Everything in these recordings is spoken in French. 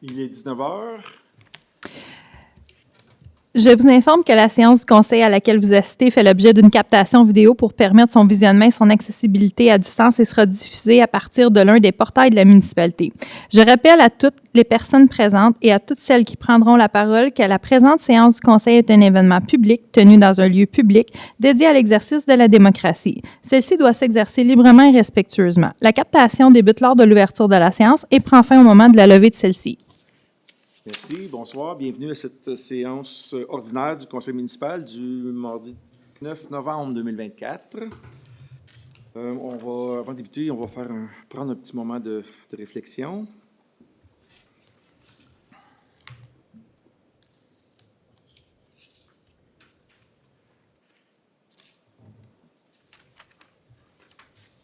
Il est 19 heures. Je vous informe que la séance du conseil à laquelle vous assistez fait l'objet d'une captation vidéo pour permettre son visionnement et son accessibilité à distance et sera diffusée à partir de l'un des portails de la municipalité. Je rappelle à toutes les personnes présentes et à toutes celles qui prendront la parole que la présente séance du conseil est un événement public tenu dans un lieu public dédié à l'exercice de la démocratie. Celle-ci doit s'exercer librement et respectueusement. La captation débute lors de l'ouverture de la séance et prend fin au moment de la levée de celle-ci. Merci, bonsoir. Bienvenue à cette séance ordinaire du conseil municipal du mardi 9 novembre 2024. Avant de débuter, on va prendre un petit moment de réflexion.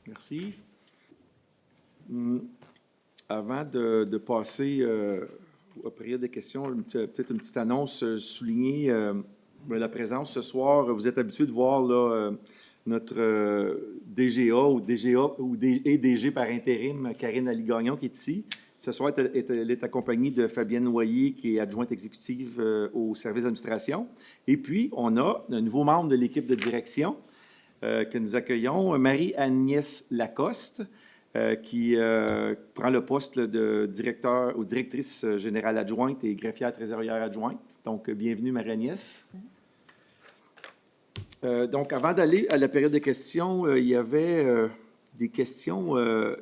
Merci. Avant de passer à période des questions, peut-être une petite annonce, souligner la présence ce soir. Vous êtes habitués de voir là, notre DGA ou DG par intérim, Karine Ali-Gagnon, qui est ici. Ce soir, elle est accompagnée de Fabienne Noyer, qui est adjointe exécutive au service d'administration. Et puis, on a un nouveau membre de l'équipe de direction que nous accueillons, Marie-Agnès Lacoste, qui prend le poste de directeur ou directrice générale adjointe et greffière trésorière adjointe. Donc, bienvenue, Marie-Agnès. Donc, avant d'aller à la période de questions, il y avait des questions de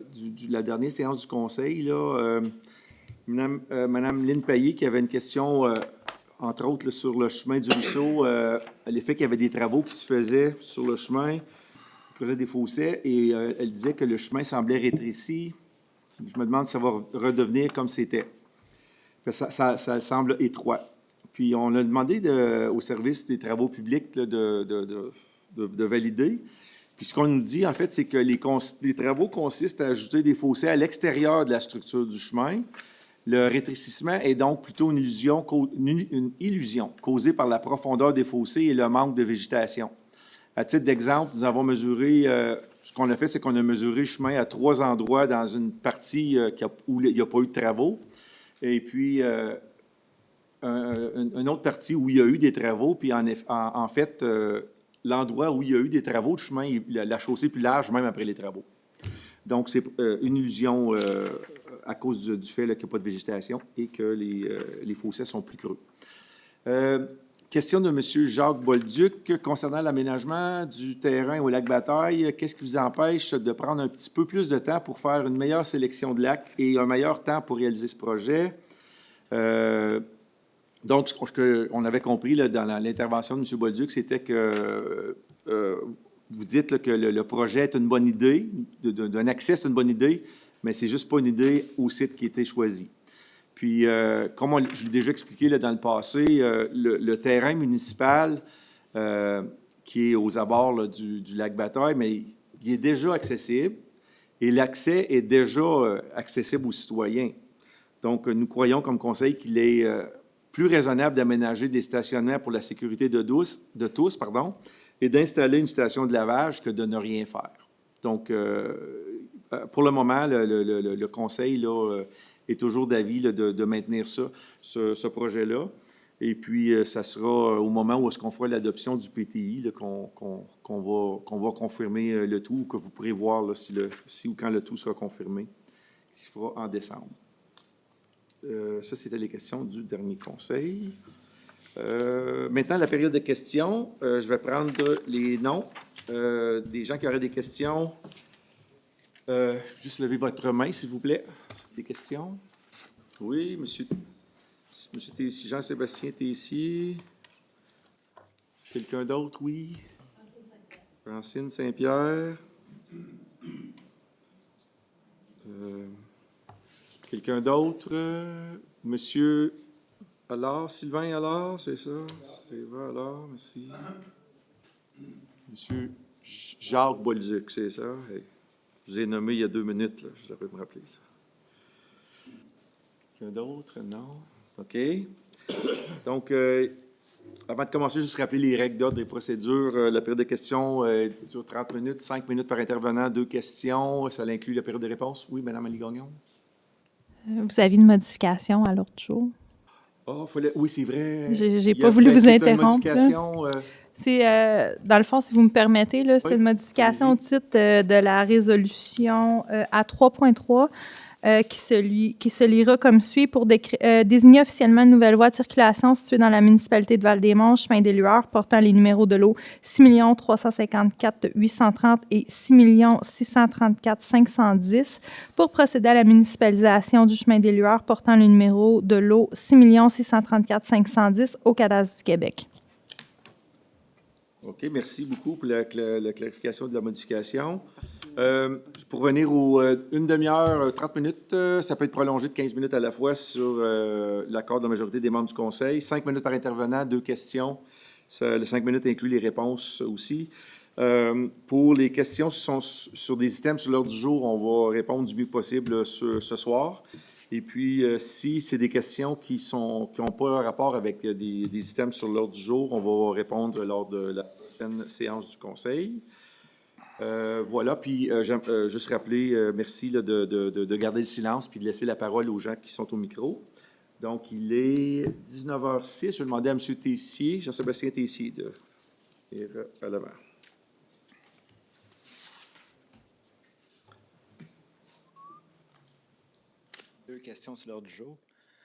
la dernière séance du conseil. Là, Madame Lynne Payet qui avait une question, entre autres, là, sur le chemin du ruisseau, à l'effet qu'il y avait des travaux qui se faisaient sur le chemin, creuser des fossés, et elle disait que le chemin semblait rétréci. Je me demande si ça va redevenir comme c'était. Ça semble étroit. Puis on a demandé au service des travaux publics là, de valider. Puis ce qu'on nous dit, en fait, c'est que les travaux consistent à ajouter des fossés à l'extérieur de la structure du chemin. Le rétrécissement est donc plutôt une illusion causée par la profondeur des fossés et le manque de végétation. À titre d'exemple, nous avons mesuré, ce qu'on a fait, c'est qu'on a mesuré le chemin à 3 endroits dans une partie où il n'y a pas eu de travaux. Et puis, une autre partie où il y a eu des travaux. Puis, en fait, l'endroit où il y a eu des travaux, le chemin, la chaussée est plus large, même après les travaux. Donc, c'est une illusion à cause du fait qu'il n'y a pas de végétation et que les fossés sont plus creux. Question de M. Jacques Bolduc concernant l'aménagement du terrain au lac Bataille. Qu'est-ce qui vous empêche de prendre un petit peu plus de temps pour faire une meilleure sélection de lacs et un meilleur temps pour réaliser ce projet? Donc, ce qu'on avait compris là, dans l'intervention de M. Bolduc, c'était que vous dites là, que le projet est une bonne idée, d'un accès, c'est une bonne idée, mais c'est juste pas une idée au site qui a été choisi. Puis, comme je l'ai déjà expliqué là, dans le passé, le terrain municipal qui est aux abords là, du lac Bataille, mais il est déjà accessible et l'accès est déjà accessible aux citoyens. Donc, nous croyons comme conseil qu'il est plus raisonnable d'aménager des stationnements pour la sécurité de tous, et d'installer une station de lavage que de ne rien faire. Donc, pour le moment, le conseil là, est toujours d'avis de maintenir ce projet-là. Et puis, ça sera au moment où est-ce qu'on fera l'adoption du PTI qu'on va confirmer le tout, que vous pourrez voir là, si ou quand le tout sera confirmé, qui se fera en décembre. Ça, c'était les questions du dernier conseil. Maintenant, la période de questions. Je vais prendre les noms des gens qui auraient des questions. Juste levez votre main, s'il vous plaît. Des questions? Oui, monsieur Tessier, Jean-Sébastien Tessier. Quelqu'un d'autre? Oui. Francine Saint-Pierre. Quelqu'un d'autre? Monsieur Allard, Sylvain Allard, c'est ça? Sylvain Allard, merci. Monsieur Jacques Bolduc, c'est ça? Je vous ai nommé il y a 2 minutes, là. Je devrais me rappeler. Quelqu'un d'autre? Non? OK. Donc, avant de commencer, juste rappeler les règles d'ordre et procédures. La période de questions dure 30 minutes, 5 minutes par intervenant, 2 questions. Ça inclut la période de réponse. Oui, Mme Ali-Gagnon? Vous aviez une modification à l'ordre du jour. Oui, c'est vrai. J'ai pas voulu vous C'est une interrompre, là. modification. C'est, dans le fond, si vous me permettez, là, c'est Oui, une modification au allez-y. titre de la résolution à 3.3 qui se lira comme suit pour désigner officiellement une nouvelle voie de circulation située dans la municipalité de Val-des-Monts, chemin des Lueurs, portant les numéros de lot 6 354 830 et 6 634 510 pour procéder à la municipalisation du chemin des Lueurs portant le numéro de lot 6 634 510 au cadastre du Québec. OK, merci beaucoup pour la clarification de la modification. Pour venir une demi-heure, 30 minutes, ça peut être prolongé de 15 minutes à la fois sur l'accord de la majorité des membres du conseil. 5 minutes par intervenant, 2 questions. Le 5 minutes inclut les réponses aussi. Pour les questions sur des items sur l'ordre du jour, on va répondre du mieux possible ce soir. Et puis, si c'est des questions qui n'ont pas rapport avec des items sur l'ordre du jour, on va répondre lors de la prochaine séance du conseil. Voilà, puis j'aime juste rappeler, merci là, de garder le silence puis de laisser la parole aux gens qui sont au micro. Donc, il est 19h06. Je vais demander à M. Tessier, Jean-Sébastien Tessier, de venir à l'avant. Deux questions sur l'ordre du jour.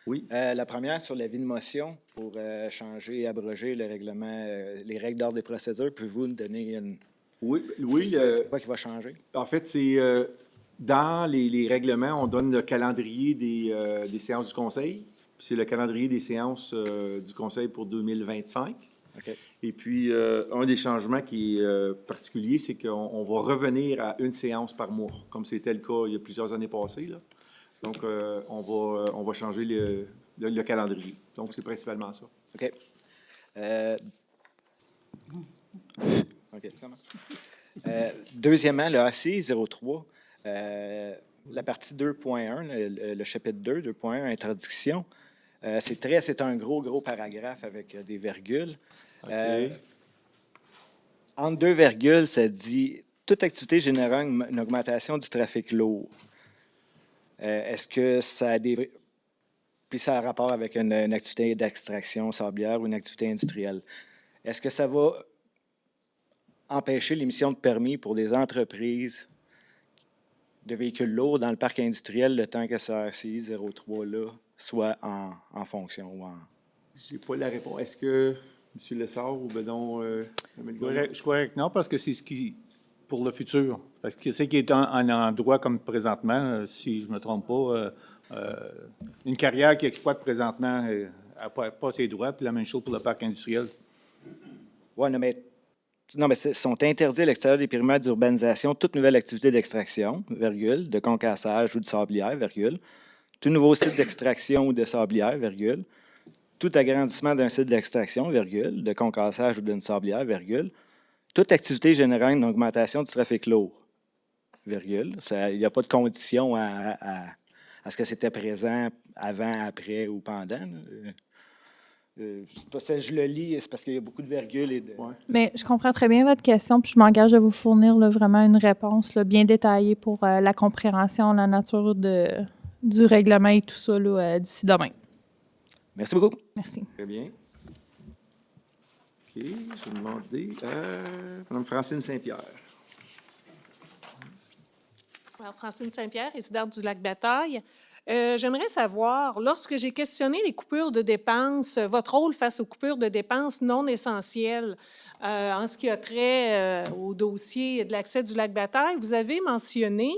Oui. La première sur l'avis de motion pour changer et abroger le règlement, les règles d'ordre des procédures. Pouvez-vous nous donner une... Oui. C'est quoi qui va changer? En fait, c'est dans les règlements, on donne le calendrier des séances du conseil. C'est le calendrier des séances du conseil pour 2025. OK. Et puis, un des changements qui est particulier, c'est qu'on va revenir à une séance par mois, comme c'était le cas il y a plusieurs années passées, là. Donc, on va changer le calendrier. Donc, c'est principalement ça. OK. OK, comment? Deuxièmement, le AC 03, la partie 2.1, le chapitre 2, 2.1, interdiction. C'est un gros paragraphe avec des virgules. OK. Entre deux virgules, ça dit « Toute activité générant une augmentation du trafic lourd ». Est-ce que ça a des... Puis ça a rapport avec une activité d'extraction sablière ou une activité industrielle. Est-ce que ça va empêcher l'émission de permis pour des entreprises de véhicules lourds dans le parc industriel le temps que ce RCI 03-là soit en fonction ou en... Je n'ai pas la réponse. Est-ce que M. Lessard ou Bedon... Je crois que non, parce que c'est ce qui... pour le futur. Parce que c'est qui est un endroit comme présentement, si je ne me trompe pas, une carrière qui exploite présentement n'a pas ses droits, puis la même chose pour le parc industriel. Oui, non, mais sont interdits à l'extérieur des périmètres d'urbanisation toute nouvelle activité d'extraction, virgule, de concassage ou de sablière, virgule, tout nouveau site d'extraction ou de sablière, virgule, tout agrandissement d'un site d'extraction, virgule, de concassage ou d'une sablière, virgule, toute activité générant une augmentation du trafic lourd, virgule. Il n'y a pas de condition à ce que c'était présent avant, après ou pendant. Je le lis, c'est parce qu'il y a beaucoup de virgules et de... Ouais. Mais je comprends très bien votre question, puis je m'engage à vous fournir là, vraiment une réponse là, bien détaillée pour la compréhension, la nature du règlement et tout ça là, d'ici demain. Merci beaucoup. Merci. Très bien. OK. Je vais demander à Mme Francine Saint-Pierre. Alors, Francine Saint-Pierre, résidente du Lac-Bataille. J'aimerais savoir, lorsque j'ai questionné les coupures de dépenses, votre rôle face aux coupures de dépenses non essentielles en ce qui a trait au dossier de l'accès du Lac-Bataille, vous avez mentionné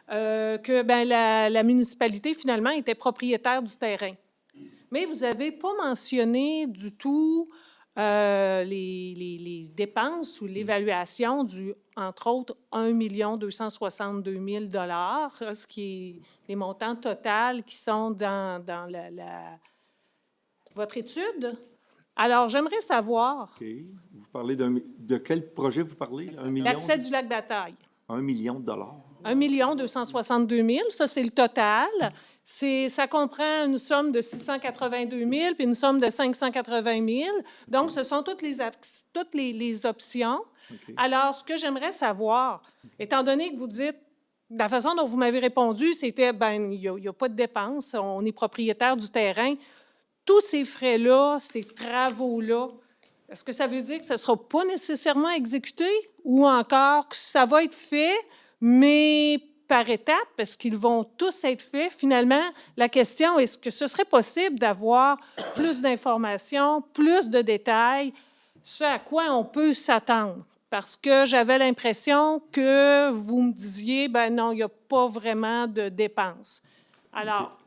que la municipalité, finalement, était propriétaire du terrain. Mais vous n'avez pas mentionné du tout les dépenses ou l'évaluation du, entre autres, 1 262 000 $, ce qui est les montants totaux qui sont dans votre étude. Alors, j'aimerais savoir... OK. Vous parlez de quel projet vous parlez? Là? 1 million? L'accès du Lac-Bataille. 1 million de $. 1 262 000, ça, c'est le total. Ça comprend une somme de 682 000 puis une somme de 580 000. Donc, ce sont toutes les options. Okay. Alors, ce que j'aimerais savoir, étant donné que vous dites la façon dont vous m'avez répondu, c'était, ben il n'y a pas de dépenses, on est propriétaire du terrain. Tous ces frais-là, ces travaux-là, est-ce que ça veut dire que ça ne sera pas nécessairement exécuté ou encore que ça va être fait, mais par étapes, est-ce qu'ils vont tous être faits? Finalement, la question, est-ce que ce serait possible d'avoir plus d'informations, plus de détails, ce à quoi on peut s'attendre? Parce que j'avais l'impression que vous me disiez, ben non, il n'y a pas vraiment de dépenses. Alors,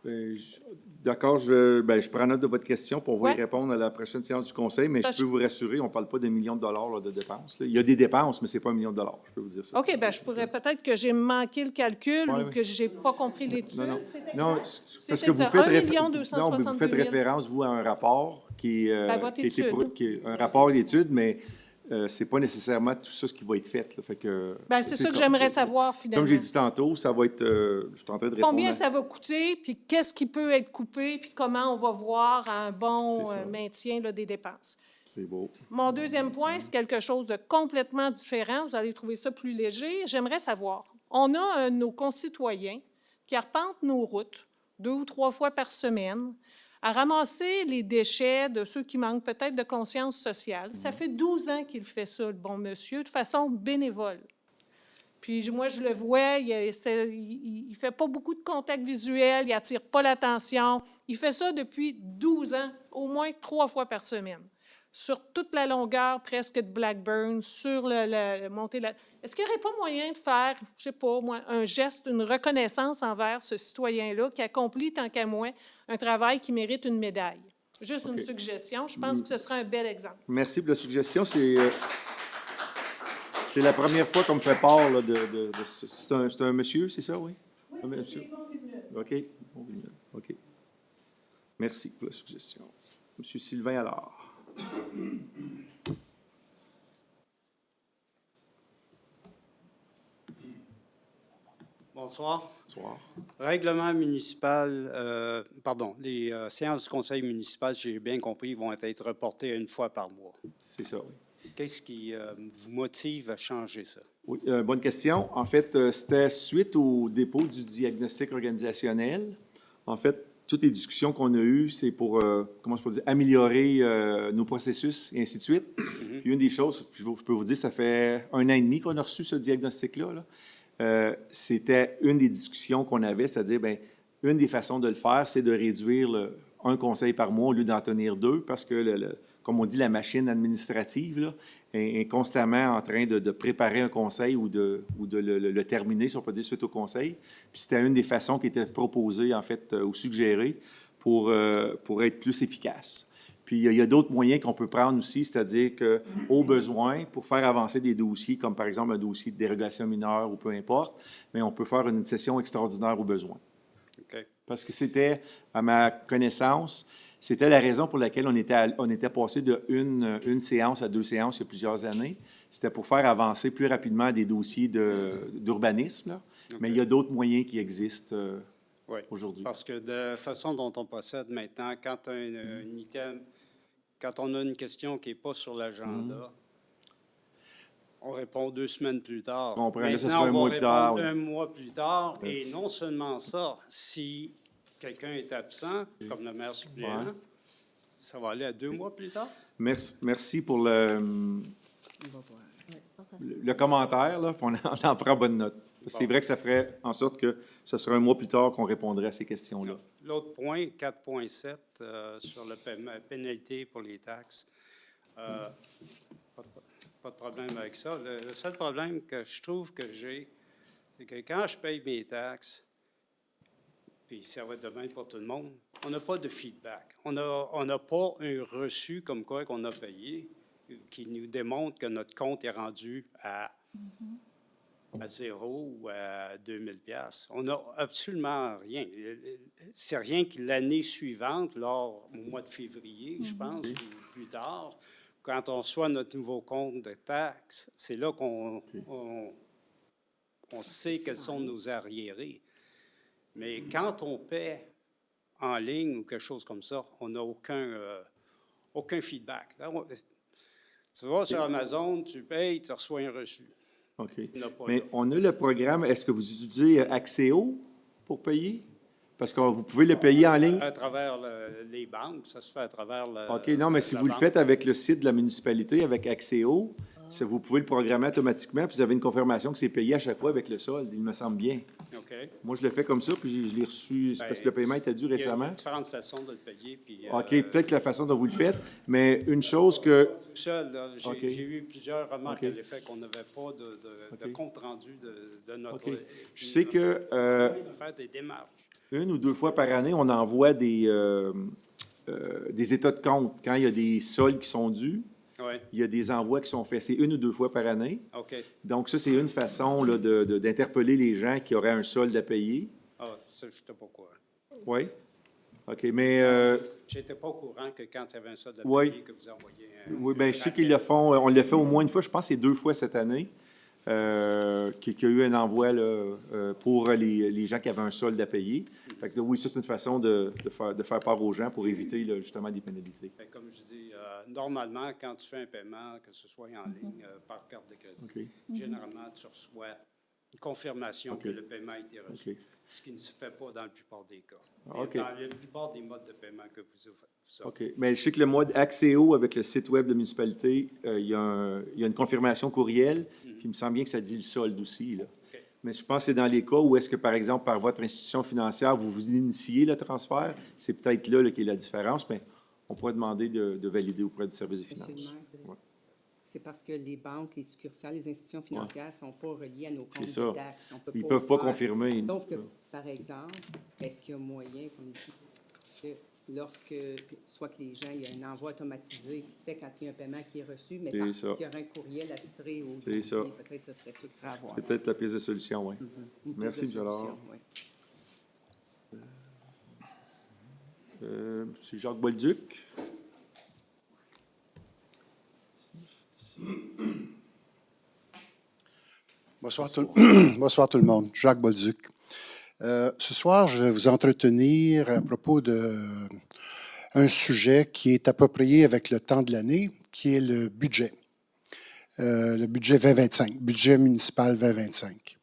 D'accord, je prends note de votre question, puis on va y Ouais. répondre à la prochaine séance du conseil, mais Parce je peux vous rassurer, on ne parle pas de millions de dollars là, de dépenses. Là. Il y a des dépenses, mais ce n'est pas un million de dollars, je peux vous dire ça. OK, bien, je pourrais peut-être que j'ai manqué le calcul Ouais, ou oui. que je n'ai pas compris l'étude. Non. C'est Non, exact. parce C'est que vous exact. faites, 1 non, mais vous faites 262 000. référence, vous, à un rapport Ben, votre qui a été étude. qui est un rapport d'étude, mais ce n'est pas nécessairement tout ça ce qui va être fait. Là. Fait que, Ben, c'est ça que j'aimerais savoir, finalement. Comme j'ai dit tantôt, ça va être... je suis en train de répondre Combien à- ça va coûter, puis qu'est-ce qui peut être coupé, puis comment on va voir un bon C'est ça. maintien là, des dépenses. C'est beau. Mon deuxième point, c'est quelque chose de complètement différent. Vous allez trouver ça plus léger. J'aimerais savoir, on a un de nos concitoyens qui arpente nos routes 2 ou 3 fois par semaine à ramasser les déchets de ceux qui manquent peut-être de conscience sociale. Ça fait 12 ans qu'il fait ça, le bon monsieur, de façon bénévole. Puis moi, je le vois, il ne fait pas beaucoup de contacts visuels, il n'attire pas l'attention. Il fait ça depuis 12 ans, au moins 3 fois par semaine, sur toute la longueur presque de Blackburn, sur la montée. Est-ce qu'il n'y aurait pas moyen de faire, je ne sais pas, moi, un geste, une reconnaissance envers ce citoyen-là qui accomplit, tant qu'à moi, un travail qui mérite une médaille? Juste une OK. suggestion. Je pense que ce serait un bel exemple. Merci pour la suggestion. C'est la première fois qu'on me fait part là, c'est un monsieur, c'est ça, oui? Un monsieur. OK. OK. Merci pour la suggestion. Monsieur Sylvain Allard. Bonsoir. Bonsoir. Règlement municipal, les séances du conseil municipal, si j'ai bien compris, vont être reportées une fois par mois. C'est ça, oui. Qu'est-ce qui vous motive à changer ça? Oui, bonne question. En fait, c'était suite au dépôt du diagnostic organisationnel. En fait, toutes les discussions qu'on a eues, c'est pour, comment je peux dire, améliorer nos processus et ainsi de suite. Puis une des choses, je peux vous dire, ça fait 1 an et demi qu'on a reçu ce diagnostic-là. Là. C'était une des discussions qu'on avait, c'est-à-dire, bien, une des façons de le faire, c'est de réduire un conseil par mois au lieu d'en tenir 2, parce que, comme on dit, la machine administrative là, est constamment en train de préparer un conseil ou de le terminer, si on peut dire, suite au conseil. Puis c'était une des façons qui était proposée, en fait, ou suggérée pour être plus efficace. Puis il y a d'autres moyens qu'on peut prendre aussi, c'est-à-dire qu'au besoin, pour faire avancer des dossiers, comme par exemple un dossier de dérogation mineure ou peu importe, mais on peut faire une session extraordinaire au besoin. OK. Parce que c'était, à ma connaissance, c'était la raison pour laquelle on était passé de une séance à 2 séances il y a plusieurs années. C'était pour faire avancer plus rapidement des dossiers d'urbanisme. Là. OK. Mais il y a d'autres moyens qui existent Oui. aujourd'hui. Parce que de la façon dont on procède maintenant, quand on a une question qui n'est pas sur l'agenda, on répond 2 semaines plus tard. Je comprends. Là, ce Maintenant, sera un on va mois plus tard, répondre oui. 1 mois plus tard. Et non seulement ça, si quelqu'un est absent, comme le maire suppléant, Ouais. ça va aller à 2 mois plus tard? Merci pour le commentaire. Là, on en prend bonne note. C'est vrai que ça ferait en sorte que ce sera un mois plus tard qu'on répondrait à ces questions-là. L'autre point, 4.7, sur la pénalité pour les taxes. Pas de problème avec ça. Le seul problème que je trouve que j'ai, c'est que quand je paye mes taxes, puis ça va être de même pour tout le monde, on n'a pas de feedback. On n'a pas un reçu comme quoi qu'on a payé qui nous démontre que notre compte est rendu à 0 ou à 2000 $. On n'a absolument rien. C'est rien que l'année suivante, au mois de février, je pense, ou plus tard, quand on reçoit notre nouveau compte de taxes, c'est là qu'on sait quels sont nos arriérés. Mais quand on paie en ligne ou quelque chose comme ça, on n'a aucun feedback. Là, tu vas sur Amazon, tu payes, tu reçois un reçu. OK. Il n'y en a pas Mais là. on a le programme, est-ce que vous utilisez Axéo pour payer? Parce que vous pouvez le payer en ligne. À travers les banques, ça se fait à travers OK, non, mais si la vous le banque. faites avec le site de la municipalité, avec Axéo, vous pouvez le programmer automatiquement, puis vous avez une confirmation que c'est payé à chaque fois avec le solde, il me semble bien. OK. Moi, je le fais comme ça, puis je l'ai reçu, c'est parce que le paiement était dû Il y a récemment. différentes façons de le payer. Puis, OK, peut-être que la façon dont vous le faites, mais une chose que... tout seul, là, OK. j'ai eu plusieurs remarques OK. à l'effet qu'on n'avait pas de OK. compte-rendu de notre... OK. Je sais que de faire des démarches. 1 ou 2 fois par année, on envoie des états de compte. Quand il y a des soldes qui sont dus, Oui, il y a des envois qui sont faits. C'est 1 ou 2 fois par année. OK. Donc, ça, c'est une façon là, d'interpeller les gens qui auraient un solde à payer. Ah, ça, je n'étais pas au courant. Oui. OK, mais Je n'étais pas au courant que quand il y avait un solde à Oui. payer, que vous envoyiez oui, bien, je sais qu'ils le font. On l'a fait au moins une fois, je pense que c'est 2 fois cette année, qu'il y a eu un envoi là, pour les gens qui avaient un solde à payer. Fait que, oui, ça, c'est une façon de faire part aux gens pour éviter là, justement des pénalités. Fait que comme je dis, normalement, quand tu fais un paiement, que ce soit en ligne, par carte de crédit, OK. généralement, tu reçois une confirmation OK. que le paiement a été reçu, OK. ce qui ne se fait pas dans la plupart des cas. OK. Dans la plupart des modes de paiement que vous offrez. OK. Mais je sais que le mode Axéo avec le site web de la municipalité, il y a une confirmation courriel, puis il me semble bien que ça dit le solde aussi, là. OK. Mais je pense que c'est dans les cas où est-ce que, par exemple, par votre institution financière, vous vous initiez le transfert, c'est peut-être là, qui est la différence, mais on pourrait demander de valider auprès du service des Monsieur le finances. maire, Ouais. c'est parce que les banques, les succursales, les institutions financières ne sont pas reliées à nos comptes C'est ça. de taxes. On peut Ils peuvent pas faire. confirmer. Sauf que, par exemple, est-ce qu'il y a moyen, comme dit, que lorsque, soit que les gens, il y a un envoi automatisé qui se fait quand il y a un paiement qui est reçu, mais C'est par ça. qu'il y aura un courriel attitré au C'est ça. dossier, peut-être que ce serait ça qui serait à voir. C'est peut-être la pièce de solution, oui. Une Merci, piste de M. Allard. solution, oui. M. Jacques Bolduc. Bonsoir bonsoir tout le monde. Jacques Bolduc. Ce soir, je vais vous entretenir à propos d'un sujet qui est approprié avec le temps de l'année, qui est le budget 2025, budget municipal 2025.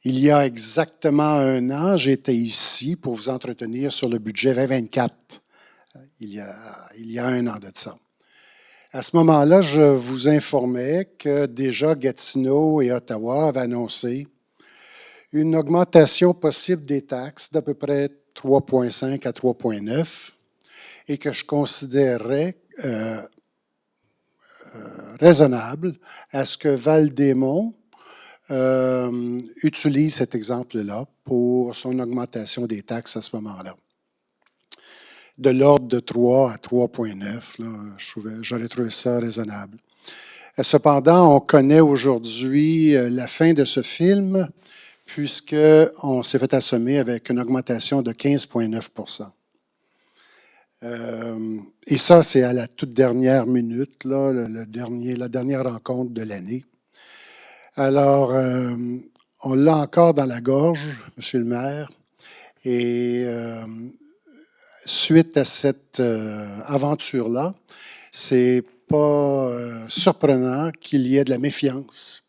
Il y a exactement un an, j'étais ici pour vous entretenir sur le budget 2024. Il y a un an de ça. À ce moment-là, je vous informais que déjà Gatineau et Ottawa avaient annoncé une augmentation possible des taxes d'à peu près 3,5 à 3,9 et que je considérais raisonnable à ce que Val-des-Monts utilise cet exemple-là pour son augmentation des taxes à ce moment-là. De l'ordre de 3 à 3,9, j'aurais trouvé ça raisonnable. Cependant, on connaît aujourd'hui la fin de ce film, puisqu'on s'est fait assommer avec une augmentation de 15,9 et ça, c'est à la toute dernière minute, là, la dernière rencontre de l'année. Alors, on l'a encore dans la gorge, Monsieur le maire, et suite à cette aventure-là, c'est pas surprenant qu'il y ait de la méfiance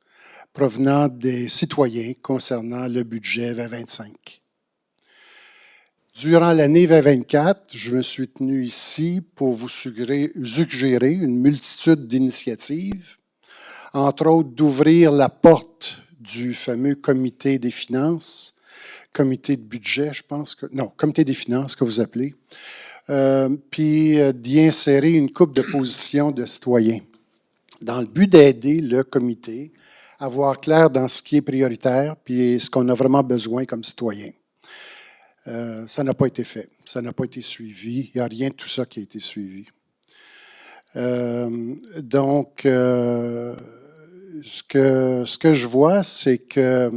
provenant des citoyens concernant le budget 2025. Durant l'année 2024, je me suis tenu ici pour vous suggérer une multitude d'initiatives, entre autres d'ouvrir la porte du fameux comité des finances, comité de budget, je pense que... Non, comité des finances que vous appelez, puis d'y insérer une couple de positions de citoyens dans le but d'aider le comité à voir clair dans ce qui est prioritaire puis ce qu'on a vraiment besoin comme citoyen. Ça n'a pas été fait. Ça n'a pas été suivi. Il n'y a rien de tout ça qui a été suivi. Donc, ce que je vois, c'est que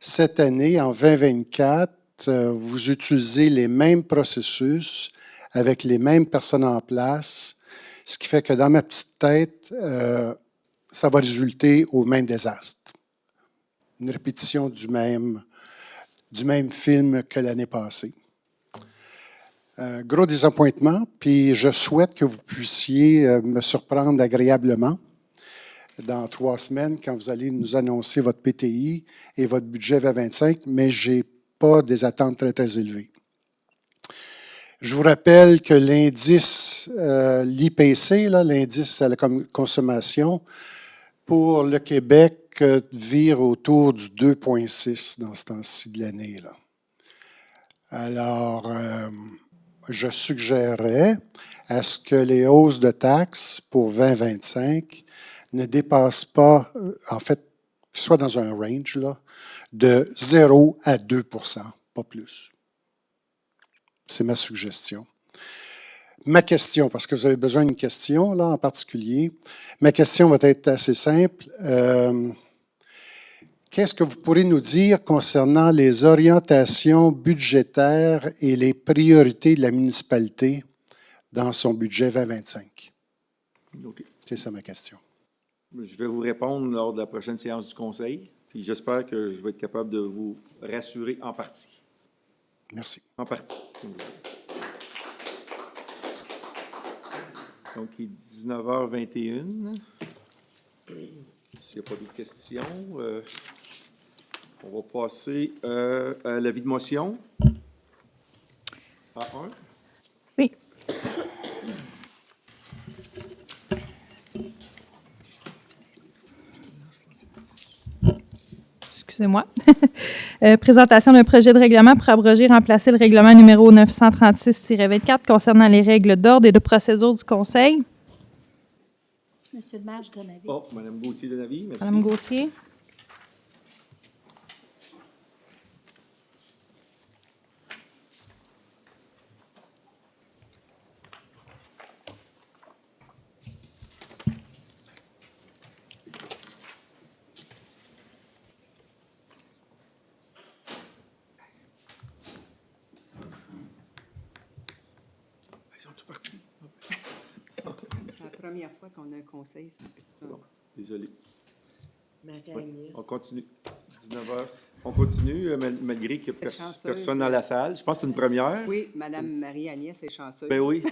cette année, en 2024, vous utilisez les mêmes processus avec les mêmes personnes en place, ce qui fait que dans ma petite tête, ça va résulter au même désastre. Une répétition du même film que l'année passée. Gros désappointement, puis je souhaite que vous puissiez me surprendre agréablement. dans 3 semaines quand vous allez nous annoncer votre PTI et votre budget 2025, mais je n'ai pas des attentes très, très élevées. Je vous rappelle que l'indice, l'IPC, l'indice à la consommation, pour le Québec, vire autour du 2,6 dans ce temps-ci de l'année. Alors, je suggérerais à ce que les hausses de taxes pour 2025 ne dépassent pas, en fait, qu'ils soient dans un range de 0 à 2 %, pas plus. C'est ma suggestion. Ma question, parce que vous avez besoin d'une question là en particulier, ma question va être assez simple. Qu'est-ce que vous pourrez nous dire concernant les orientations budgétaires et les priorités de la municipalité dans son budget 2025? OK. C'est ça ma question. Je vais vous répondre lors de la prochaine séance du Conseil, puis j'espère que je vais être capable de vous rassurer en partie. Merci. En partie. Donc, il est 19h21. S'il n'y a pas d'autres questions, on va passer à l'avis de motion. A1. Oui. Excusez-moi. Présentation d'un projet de règlement pour abroger et remplacer le règlement numéro 936-24 concernant les règles d'ordre et de procédure du Conseil. Monsieur le maire, je donne avis. Oh, Mme Gauthier donne avis, merci. Madame Gauthier. Ils sont tous partis. C'est la première fois qu'on a un conseil. Bon, désolé. Marie-Agnès. On continue. 19h. On continue, malgré qu'il n'y a Chanceuse. personne dans la salle. Je pense que c'est une première. Oui, Madame Marie-Agnès est chanceuse. Ben oui.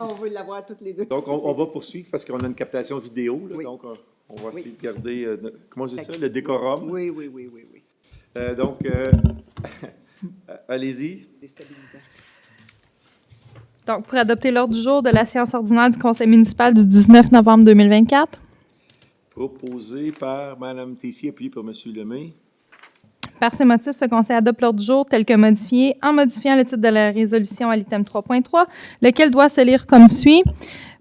On veut l'avoir toutes les deux. Donc, on va poursuivre parce qu'on a une captation vidéo. Là, Oui. donc, on va Oui. essayer de garder, comment je dis ça, le décorum. Oui. Donc, allez-y. Déstabilisant. Donc, pour adopter l'ordre du jour de la séance ordinaire du Conseil municipal du 19 novembre 2024. Proposé par Mme Tessier, appuyé par M. Lemay. Par ces motifs, ce Conseil adopte l'ordre du jour tel que modifié en modifiant le titre de la résolution à l'item 3.3, lequel doit se lire comme suit.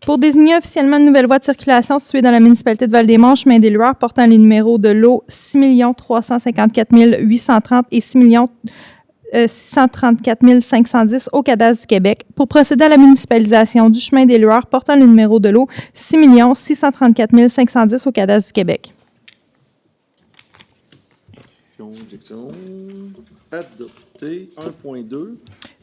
Pour désigner officiellement une nouvelle voie de circulation située dans la municipalité de Val-des-Monts, chemin des Lueurs, portant les numéros de lot 6 354 830 et 634 510 au cadastre du Québec, pour procéder à la municipalisation du chemin des Lueurs portant le numéro de lot 6 634 510 au cadastre du Québec. Objection. Adopté. 1.2.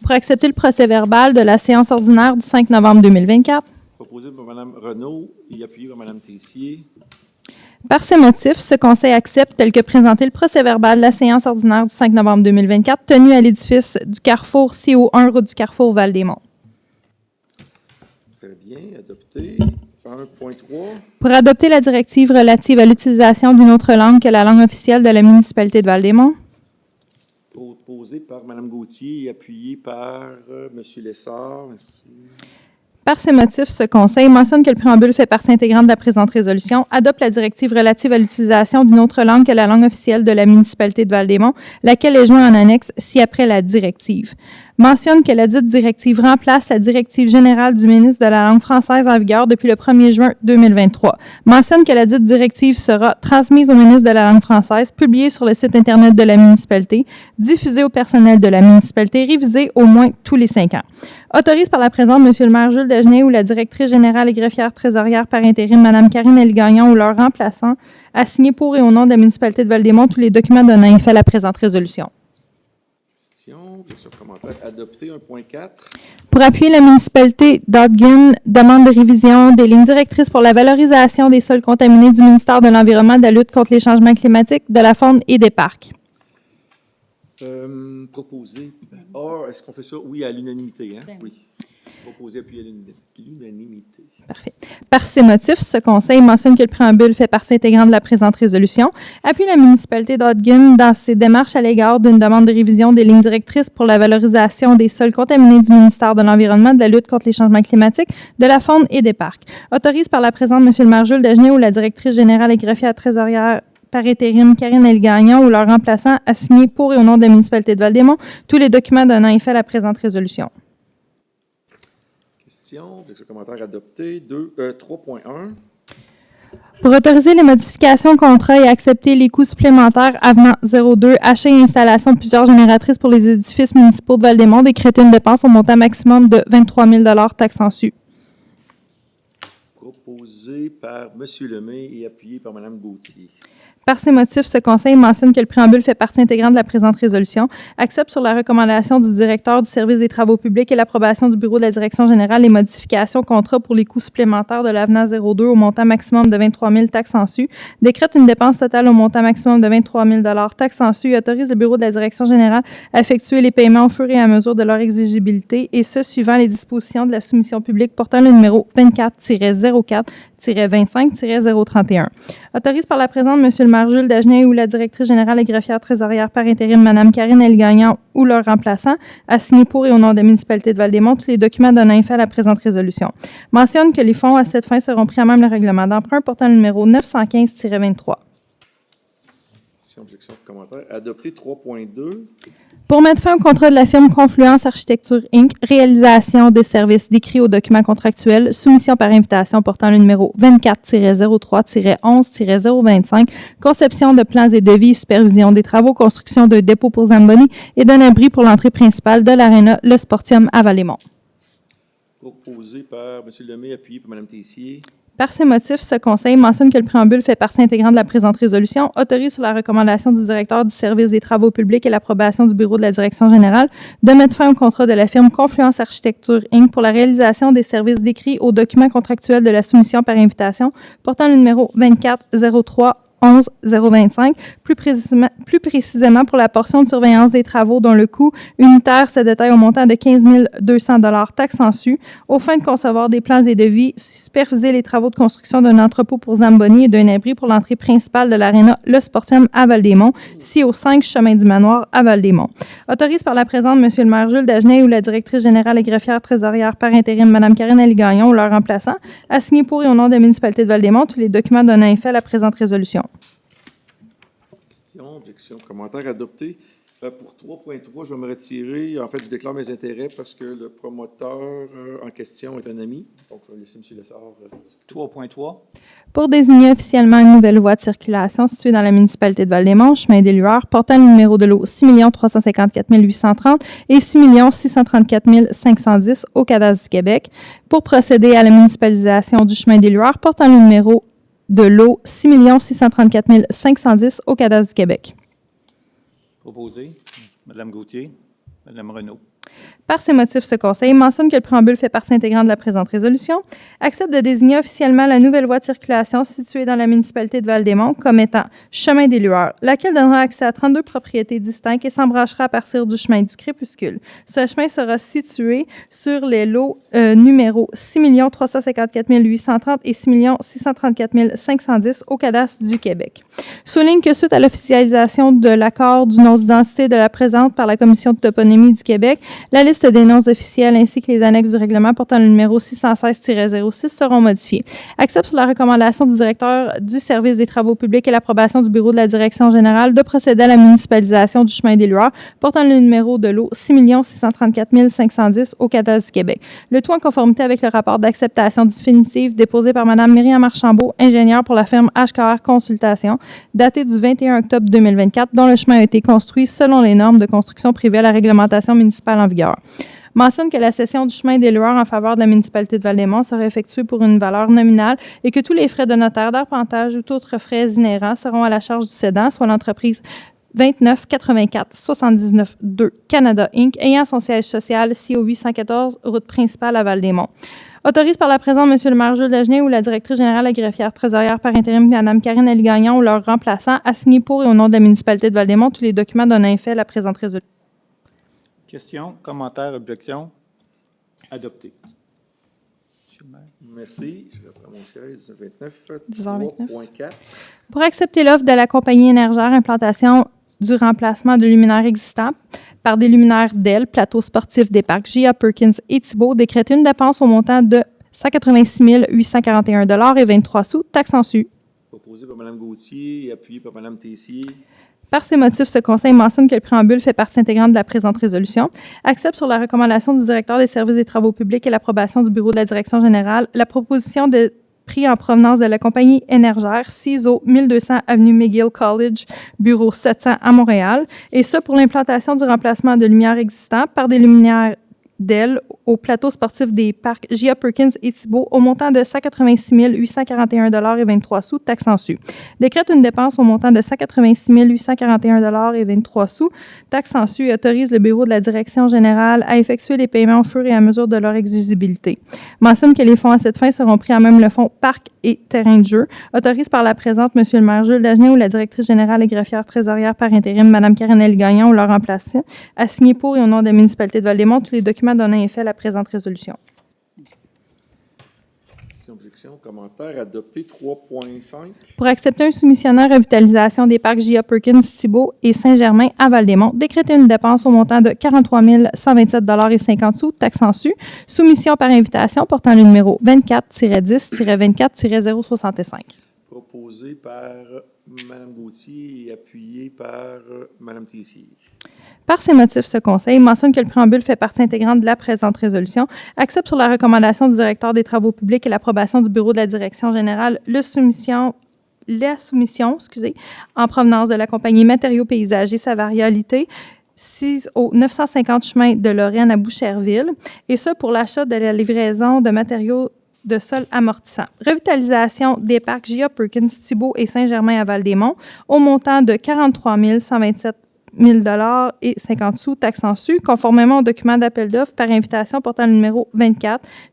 Pour accepter le procès-verbal de la séance ordinaire du 5 novembre 2024. Proposé par Mme Renaud et appuyé par Mme Tessier. Par ces motifs, ce Conseil accepte tel que présenté le procès-verbal de la séance ordinaire du 5 novembre 2024 tenue à l'édifice du Carrefour CO1, route du Carrefour Val-des-Monts. Très bien. Adopté. 1.3. Pour adopter la directive relative à l'utilisation d'une autre langue que la langue officielle de la municipalité de Val-des-Monts. Proposé par Mme Gauthier et appuyé par M. Lessard. Merci. Par ces motifs, ce Conseil mentionne que le préambule fait partie intégrante de la présente résolution, adopte la directive relative à l'utilisation d'une autre langue que la langue officielle de la municipalité de Val-des-Monts, laquelle est jointe en annexe ci-après la directive. Mentionne que la dite directive remplace la directive générale du ministre de la langue française en vigueur depuis le 1er juin 2023. Mentionne que la dite directive sera transmise au ministre de la langue française, publiée sur le site Internet de la municipalité, diffusée au personnel de la municipalité, révisée au moins tous les 5 ans. Autorise par la présente M. le maire Jules Dagenet ou la directrice générale et greffière trésorière par intérim Mme Karine Elie-Gagnon ou leur remplaçant à signer pour et au nom de la municipalité de Val-des-Monts tous les documents donnant effet à la présente résolution. Objection, commentaire. Adopté. 1.4. Pour appuyer la municipalité d'Ogden, demande de révision des lignes directrices pour la valorisation des sols contaminés du ministère de l'Environnement, de la lutte contre les changements climatiques, de la faune et des parcs. Proposé. Ah, est-ce qu'on fait ça? Oui, à l'unanimité. Hein? Ben Oui. Proposé appuyé à l'unanimité. Parfait. Par ces motifs, ce conseil mentionne que le préambule fait partie intégrante de la présente résolution, appuie la municipalité d'Ogden dans ses démarches à l'égard d'une demande de révision des lignes directrices pour la valorisation des sols contaminés du ministère de l'Environnement, de la lutte contre les changements climatiques, de la faune et des parcs. Autorise par la présente M. le maire Jules Dagenet ou la directrice générale et greffière trésorière par intérim Karine L. Gagnon ou leur remplaçant à signer pour et au nom de la municipalité de Val-des-Monts tous les documents donnant effet à la présente résolution. Objection, commentaire adopté. 3.1. Pour autoriser les modifications au contrat et accepter les coûts supplémentaires avenant 02, achat et installation de plusieurs génératrices pour les édifices municipaux de Val-des-Monts, décréter une dépense au montant maximum de 23 000 taxes en su. Proposé par M. Lemay et appuyé par Mme Gauthier. Par ces motifs, ce conseil mentionne que le préambule fait partie intégrante de la présente résolution, accepte sur la recommandation du directeur du service des travaux publics et l'approbation du bureau de la direction générale les modifications au contrat pour les coûts supplémentaires de l'avenant 02 au montant maximum de 23 000 taxes en su, décrète une dépense totale au montant maximum de 23 000 taxes en su et autorise le bureau de la direction générale à effectuer les paiements au fur et à mesure de leur exigibilité et ce, suivant les dispositions de la soumission publique portant le numéro 24-04-25-031. Autorise par la présente M. le maire Jules Dagenet ou la directrice générale et greffière trésorière par intérim Mme Karine L. Gagnon ou leur remplaçant à signer pour et au nom de la municipalité de Val-des-Monts tous les documents donnant effet à la présente résolution. Mentionne que les fonds à cette fin seront pris à même le règlement d'emprunt portant le numéro 915-23. Si objection, commentaire adopté. 3.2. Pour mettre fin au contrat de la firme Confluence Architecture Inc., réalisation des services décrits aux documents contractuels, soumission par invitation portant le numéro 24-03-11-025, conception de plans et devis, supervision des travaux, construction d'un dépôt pour Zamboni et d'un abri pour l'entrée principale de l'aréna Le Sportium à Val-des-Monts. Proposé par M. Lemay, appuyé par Mme Tessier. Par ces motifs, ce conseil mentionne que le préambule fait partie intégrante de la présente résolution, autorise sur la recommandation du directeur du service des travaux publics et l'approbation du bureau de la direction générale de mettre fin au contrat de la firme Confluence Architecture Inc. pour la réalisation des services décrits aux documents contractuels de la soumission par invitation portant le numéro 24-03-11-025, plus précisément pour la portion de surveillance des travaux dont le coût unitaire se détaille au montant de 15 200 taxes en su, aux fins de concevoir des plans et devis, superviser les travaux de construction d'un entrepôt pour Zamboni et d'un abri pour l'entrée principale de l'aréna Le Sportium à Val-des-Monts, au 5 chemin du Manoir à Val-des-Monts. Autorise par la présente M. le maire Jules Dagenet ou la directrice générale et greffière trésorière par intérim Mme Karine L. Gagnon ou leur remplaçant à signer pour et au nom de la municipalité de Val-des-Monts tous les documents donnant effet à la présente résolution. Objection, commentaire adopté. Pour 3.3, je vais me retirer. En fait, je déclare mes intérêts parce que le promoteur en question est un ami. Donc, je vais laisser M. Lessard. 3.3. Pour désigner officiellement une nouvelle voie de circulation située dans la municipalité de Val-des-Monts, chemin des Lueurs, portant le numéro de lot 6 354 830 et 6 634 510 au cadastre du Québec, pour procéder à la municipalisation du chemin des Lueurs, portant le numéro de lot 6 634 510 au cadastre du Québec. Proposé. Mme Gauthier. Mme Renaud. Par ces motifs, ce conseil mentionne que le préambule fait partie intégrante de la présente résolution, accepte de désigner officiellement la nouvelle voie de circulation située dans la municipalité de Val-des-Monts comme étant chemin des Lueurs, laquelle donnera accès à 32 propriétés distinctes et s'embranchera à partir du chemin du Crépuscule. Ce chemin sera situé sur les lots numéros 6 354 830 et 6 634 510 au cadastre du Québec. Souligne que suite à l'officialisation de l'accord du nom d'identité de la présente par la Commission de toponymie du Québec, la liste des noms officiels ainsi que les annexes du règlement portant le numéro 616-06 seront modifiées. Accepte sur la recommandation du directeur du service des travaux publics et l'approbation du bureau de la direction générale de procéder à la municipalisation du chemin des Lueurs portant le numéro de lot 6 634 510 au cadastre du Québec. Le tout en conformité avec le rapport d'acceptation définitive déposé par Mme Myriam Archambault, ingénieure pour la firme HKR Consultation, daté du 21 octobre 2024, dont le chemin a été construit selon les normes de construction privée à la réglementation municipale en vigueur. Mentionne que la cession du chemin des Lueurs en faveur de la municipalité de Val-des-Monts sera effectuée pour une valeur nominale et que tous les frais de notaire, d'arpentage ou autres frais inhérents seront à la charge du cédant, soit l'entreprise 29 84 79 2 Canada Inc., ayant son siège social au 814 route principale à Val-des-Monts. Autorise par la présente M. le maire Jules Dagenet ou la directrice générale, la greffière trésorière par intérim Mme Karine L. Gagnon ou leur remplaçant à signer pour et au nom de la municipalité de Val-des-Monts tous les documents donnant effet à la présente résolution. Question, commentaire, objection? Adopté. Monsieur le maire. Merci. Je reprends mon siège. 29. 10h29. 3.4. Pour accepter l'offre de la compagnie Énergère, implantation du remplacement de luminaires existants par des luminaires DEL, plateau sportif des parcs J.A. Perkins et Thibault, décréter une dépense au montant de 186 841 $ et 23 sous, taxes en su. Proposé par Mme Gauthier et appuyé par Mme Tessier. Par ces motifs, ce Conseil mentionne que le préambule fait partie intégrante de la présente résolution, accepte sur la recommandation du directeur des services des travaux publics et l'approbation du bureau de la direction générale la proposition de prix en provenance de la compagnie Énergère, CISO 1200 avenue McGill College, bureau 700 à Montréal, et ce pour l'implantation du remplacement de lumières existants par des luminaires DEL au plateau sportif des parcs J.A. Perkins et Thibault au montant de 186 841 $ et 23 sous, taxes en su. Décrète une dépense au montant de 186 841 $ et 23 sous, taxes en su et autorise le bureau de la direction générale à effectuer les paiements au fur et à mesure de leur exigibilité. Mentionne que les fonds à cette fin seront pris à même le fonds parc et terrain de jeu. Autorise par la présente M. le maire Jules Dagenet ou la directrice générale et greffière trésorière par intérim Mme Karen Gagnon ou leur remplaçant à signer pour et au nom de la municipalité de Val-des-Monts tous les documents donnant effet à la présente résolution. Question, objection, commentaire. Adopté. 3.5. Pour accepter un soumissionnaire revitalisation des parcs J.A. Perkins, Thibault et Saint-Germain à Val-des-Monts, décréter une dépense au montant de 43 127 $ et 50 sous, taxes en su, soumission par invitation portant le numéro 24-10-24-065. Proposé par Mme Gauthier et appuyé par Mme Tessier. Par ces motifs, ce Conseil mentionne que le préambule fait partie intégrante de la présente résolution, accepte sur la recommandation du directeur des travaux publics et l'approbation du bureau de la direction générale la soumission en provenance de la compagnie Matériaux paysagers sa varialité 6 au 950 chemin de Lorraine à Boucherville, et ce pour l'achat de la livraison de matériaux de sol amortissant. Revitalisation des parcs J.A. Perkins, Thibault et Saint-Germain à Val-des-Monts au montant de 43 127 000 $ et 50 sous, taxes en su, conformément au document d'appel d'offres par invitation portant le numéro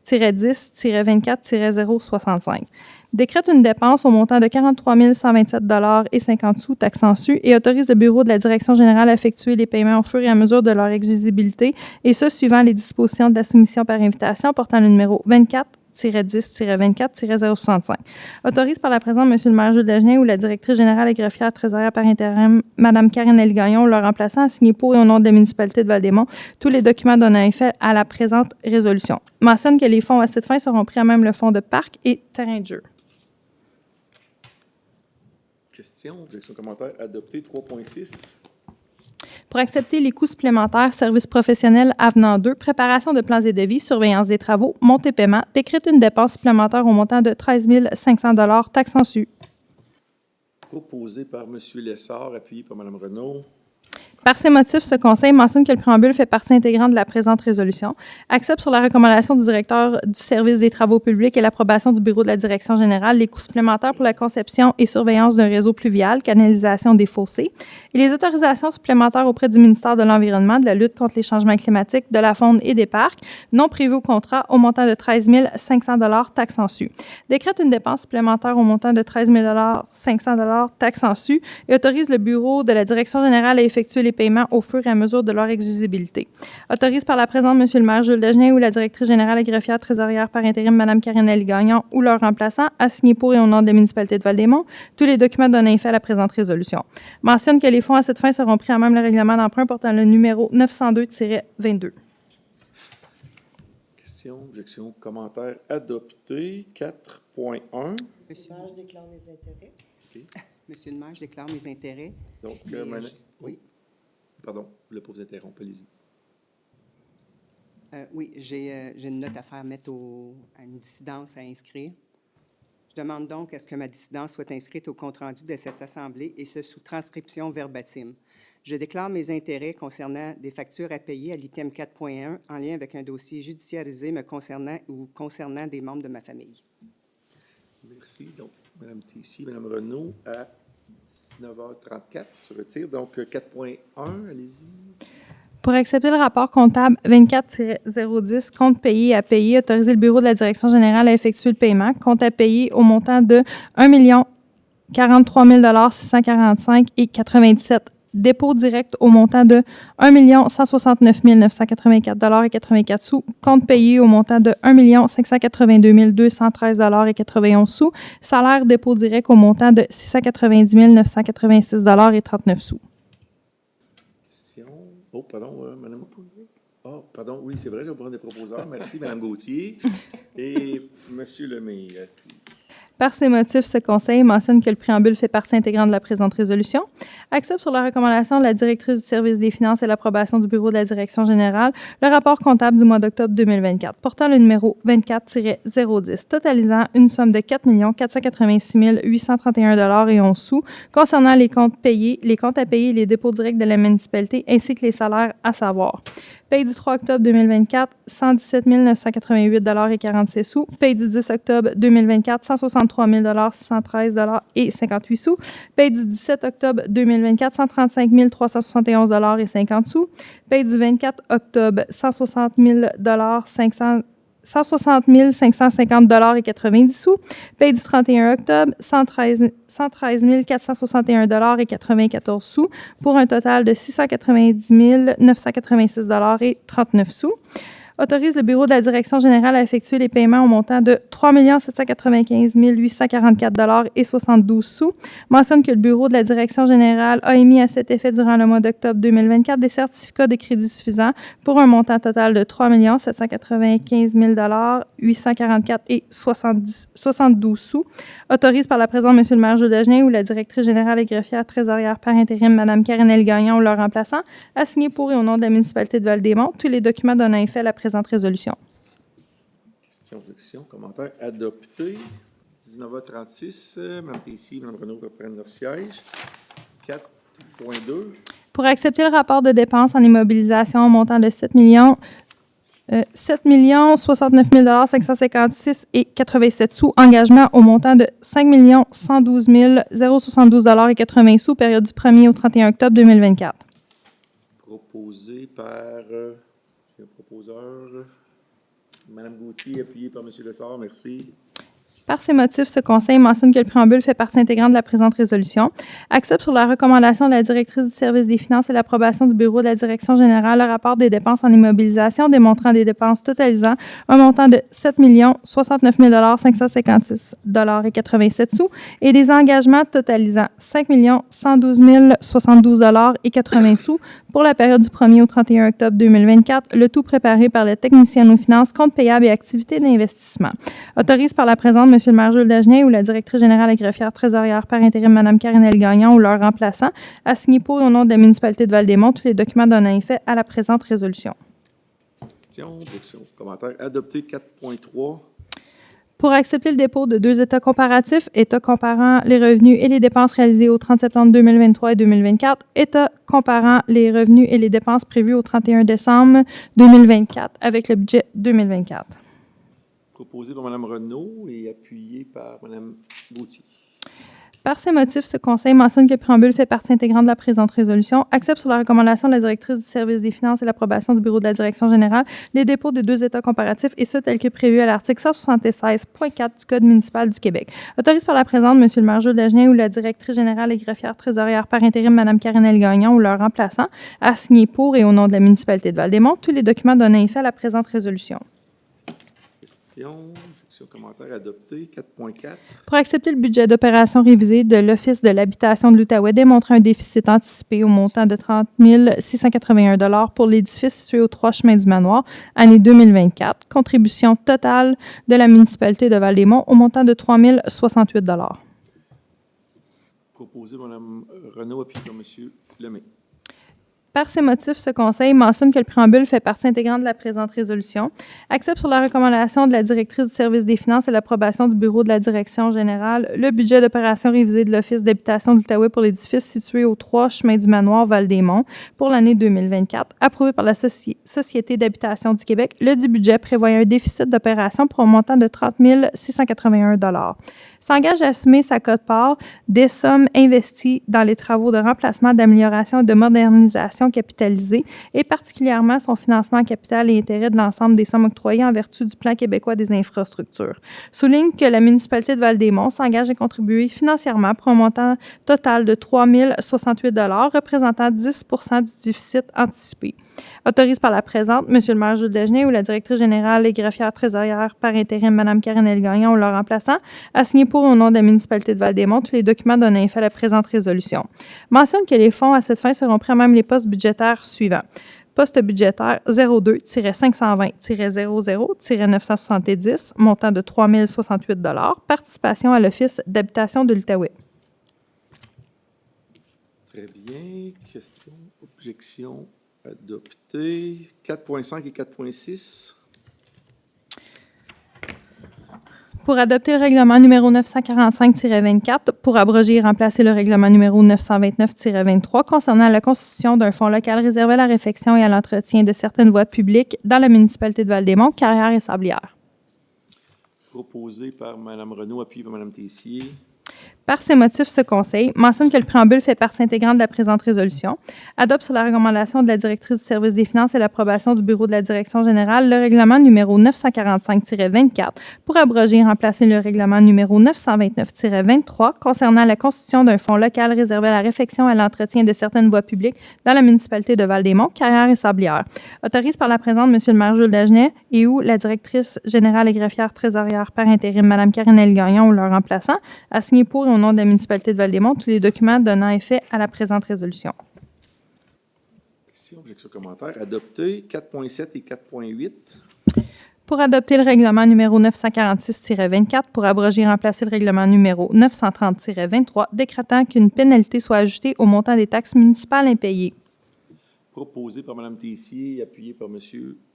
24-10-24-065. Décrète une dépense au montant de 43 127 $ et 50 sous, taxes en su, et autorise le bureau de la direction générale à effectuer les paiements au fur et à mesure de leur exigibilité, et ce, suivant les dispositions de la soumission par invitation portant le numéro 24-10-24-065. Autorise par la présente M. le maire Jules Dagenet ou la directrice générale et greffière trésorière par intérim Mme Karen Gagnon ou leur remplaçant à signer pour et au nom de la municipalité de Val-des-Monts tous les documents donnant effet à la présente résolution. Mentionne que les fonds à cette fin seront pris à même le fonds de parc et terrain de jeu. Question, objection, commentaire. Adopté. 3.6. Pour accepter les coûts supplémentaires, services professionnels avenant 2, préparation de plans et devis, surveillance des travaux, montée paiement, décrète une dépense supplémentaire au montant de 13 500 $, taxes en su. Proposé par M. Lessard, appuyé par Mme Renaud. Par ces motifs, ce Conseil mentionne que le préambule fait partie intégrante de la présente résolution, accepte sur la recommandation du directeur du service des travaux publics et l'approbation du bureau de la direction générale les coûts supplémentaires pour la conception et surveillance d'un réseau pluvial, canalisation des fossés, et les autorisations supplémentaires auprès du ministère de l'Environnement, de la lutte contre les changements climatiques, de la faune et des parcs, non prévues au contrat, au montant de 13 500 $, taxes en su. Décrète une dépense supplémentaire au montant de 13 500 $, taxes en su, et autorise le bureau de la direction générale à effectuer les paiements au fur et à mesure de leur exigibilité. Autorise par la présente M. le maire Jules Dagenet ou la directrice générale et greffière trésorière par intérim Mme Karen Gagnon ou leur remplaçant à signer pour et au nom de la municipalité de Val-des-Monts tous les documents donnant effet à la présente résolution. Mentionne que les fonds à cette fin seront pris à même le règlement d'emprunt portant le numéro 902-22. Question, objection, commentaire. Adopté. 4.1. Monsieur Je déclare mes intérêts. Monsieur le maire, je déclare mes intérêts. Donc, Mais, oui. Pardon, je voulais pas vous interrompre. Allez-y. Oui, j'ai une note à faire mettre à une dissidence à inscrire. Je demande donc à ce que ma dissidence soit inscrite au compte-rendu de cette Assemblée, et ce sous transcription verbatim. Je déclare mes intérêts concernant des factures à payer à l'item 4.1 en lien avec un dossier judiciarisé me concernant ou concernant des membres de ma famille. Merci. Donc, Mme Tessier, Mme Renaud, à 19h34 se retire. Donc, 4.1, allez-y. Pour accepter le rapport comptable 24-010, compte payé à payer, autoriser le bureau de la direction générale à effectuer le paiement, compte à payer au montant de 1 043 645 et 97 dépôt direct au montant de 1 169 984,84 $. Compte payé au montant de 1 582 213,91 $. Salaire dépôt direct au montant de 690 986,39 $. Question. Oh, pardon, Madame. Oh, pardon, oui, c'est vrai, je vais prendre des proposeurs. Merci, Madame Gauthier. Et Monsieur Lemay. Par ces motifs, ce Conseil mentionne que le préambule fait partie intégrante de la présente résolution, accepte sur la recommandation de la directrice du service des finances et l'approbation du bureau de la direction générale le rapport comptable du mois d'octobre 2024, portant le numéro 24-010, totalisant une somme de 4 486 831,11 $, concernant les comptes payés, les comptes à payer et les dépôts directs de la municipalité, ainsi que les salaires, à savoir paye du 3 octobre 2024, 117 988,46 $. Paye du 10 octobre 2024, 163 613,58 $. Paye du 17 octobre 2024, 135 371,50 $. Paye du 24 octobre, 160 550,90 $. Paye du 31 octobre, 113 461,94 $, pour un total de 690 986,39 $. Autorise le bureau de la direction générale à effectuer les paiements au montant de 3 795 844,72 $. Mentionne que le bureau de la direction générale a émis à cet effet durant le mois d'octobre 2024 des certificats de crédit suffisants pour un montant total de 3 795 844,72 $. Autorise par la présente M. le maire Jules Dagenet ou la directrice générale et greffière trésorière par intérim Mme Karen-Èle Gagnon ou leur remplaçant à signer pour et au nom de la municipalité de Val-des-Monts tous les documents donnant effet à la présente résolution. Question, objection, commentaire adopté. 19h36. Mme Tessier, Mme Renaud reprennent leur siège. 4.2. Pour accepter le rapport de dépenses en immobilisation au montant de 7 069 556,87 $, engagement au montant de 5 112 072,80 $, période du 1er au 31 octobre 2024. Proposé par le proposeur, Mme Gauthier, appuyé par M. Lessard. Merci. Par ces motifs, ce Conseil mentionne que le préambule fait partie intégrante de la présente résolution, accepte sur la recommandation de la directrice du service des finances et l'approbation du bureau de la direction générale le rapport des dépenses en immobilisation démontrant des dépenses totalisant un montant de 7 069 556,87 $ et des engagements totalisant 5 112 072,80 $ pour la période du 1er au 31 octobre 2024, le tout préparé par le technicien aux finances, comptes payables et activités d'investissement. Autorise par la présente M. le maire Jules Dagenet ou la directrice générale et greffière trésorière par intérim Mme Karen-Èle Gagnon ou leur remplaçant à signer pour et au nom de la municipalité de Val-des-Monts tous les documents donnant effet à la présente résolution. Question, objection, commentaire adopté. 4.3. Pour accepter le dépôt de 2 états comparatifs, état comparant les revenus et les dépenses réalisées au 30 septembre 2023 et 2024, état comparant les revenus et les dépenses prévues au 31 décembre 2024 avec le budget 2024. Proposé par Mme Renaud et appuyé par Mme Gauthier. Par ces motifs, ce Conseil mentionne que le préambule fait partie intégrante de la présente résolution, accepte sur la recommandation de la directrice du service des finances et l'approbation du bureau de la direction générale les dépôts de 2 états comparatifs et ce, tel que prévu à l'article 176.4 du Code municipal du Québec. Autorise par la présente M. le maire Jules Dagenet ou la directrice générale et greffière trésorière par intérim Mme Karen-Èle Gagnon ou leur remplaçant à signer pour et au nom de la municipalité de Val-des-Monts tous les documents donnant effet à la présente résolution. Question, objection, commentaire adopté. 4.4. Pour accepter le budget d'opération révisé de l'Office de l'habitation de l'Outaouais démontrant un déficit anticipé au montant de 30 681 $ pour l'édifice situé aux 3 chemins du Manoir, année 2024. Contribution totale de la municipalité de Val-des-Monts au montant de 3 068 $. Proposé par Mme Renaud, appuyé par M. Lemay. Par ces motifs, ce Conseil mentionne que le préambule fait partie intégrante de la présente résolution, accepte sur la recommandation de la directrice du service des finances et l'approbation du bureau de la direction générale le budget d'opération révisé de l'Office d'habitation de l'Outaouais pour l'édifice situé aux 3 chemins du Manoir Val-des-Monts pour l'année 2024, approuvé par la Société d'habitation du Québec. Le dit budget prévoit un déficit d'opération pour un montant de 30 681 $. S'engage à assumer sa quote-part des sommes investies dans les travaux de remplacement, d'amélioration et de modernisation transactions capitalisées et particulièrement son financement en capital et intérêt de l'ensemble des sommes octroyées en vertu du Plan québécois des infrastructures. Souligne que la municipalité de Val-des-Monts s'engage à contribuer financièrement pour un montant total de 3 068 $, représentant 10 du déficit anticipé. Autorise par la présente M. le maire Jules Dagenet ou la directrice générale et greffière trésorière par intérim Mme Karen-Èle Gagnon ou leur remplaçant à signer pour au nom de la municipalité de Val-des-Monts tous les documents donnant effet à la présente résolution. Mentionne que les fonds à cette fin seront pris à même les postes budgétaires suivants. Poste budgétaire 02-520-00-970, montant de 3 068 $, participation à l'Office d'habitation de l'Outaouais. Très bien. Question, objection, adopté. 4.5 et 4.6. Pour adopter le règlement numéro 945-24, pour abroger et remplacer le règlement numéro 929-23 concernant la constitution d'un fonds local réservé à la réfection et à l'entretien de certaines voies publiques dans la municipalité de Val-des-Monts, Carrière et Sablières. Proposé par Mme Renaud, appuyé par Mme Tessier. Par ces motifs, ce Conseil mentionne que le préambule fait partie intégrante de la présente résolution, adopte sur la recommandation de la directrice du service des finances et l'approbation du bureau de la direction générale le règlement numéro 945-24 pour abroger et remplacer le règlement numéro 929-23 concernant la constitution d'un fonds local réservé à la réfection et à l'entretien de certaines voies publiques dans la municipalité de Val-des-Monts, Carrière et Sablières. Autorise par la présente M. le maire Jules Dagenet et ou la directrice générale et greffière trésorière par intérim Mme Karen-Èle Gagnon ou leur remplaçant à signer pour et au nom de la municipalité de Val-des-Monts tous les documents donnant effet à la présente résolution. Question, objection, commentaire. Adopté. 4.7 et 4.8. Pour adopter le règlement numéro 946-24 pour abroger et remplacer le règlement numéro 930-23 décrétant qu'une pénalité soit ajoutée au montant des taxes municipales impayées. Proposé par Mme Tessier et appuyé par M.